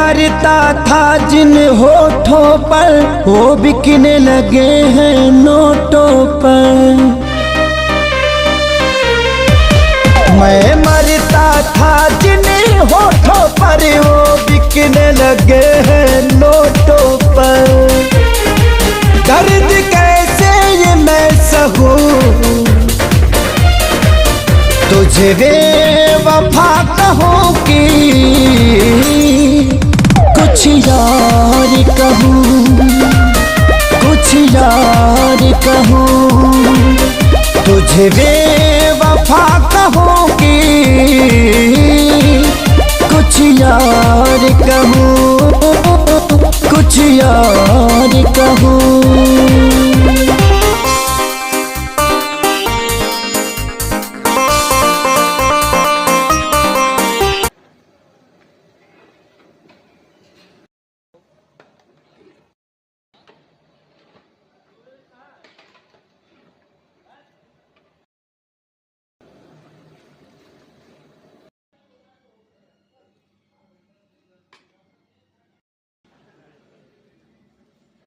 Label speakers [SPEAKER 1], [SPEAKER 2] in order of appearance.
[SPEAKER 1] मरता था जिन होठों पर वो बिकने लगे हैं नोटों पर। मैं मरता था जिन होठों पर वो बिकने लगे हैं नोटों पर। दर्द कैसे ये मैं सहूं, तुझे बेवफा कहूं कि कुछ यार कहूं, कुछ यार कहूं। तुझे बेवफा कहूं कि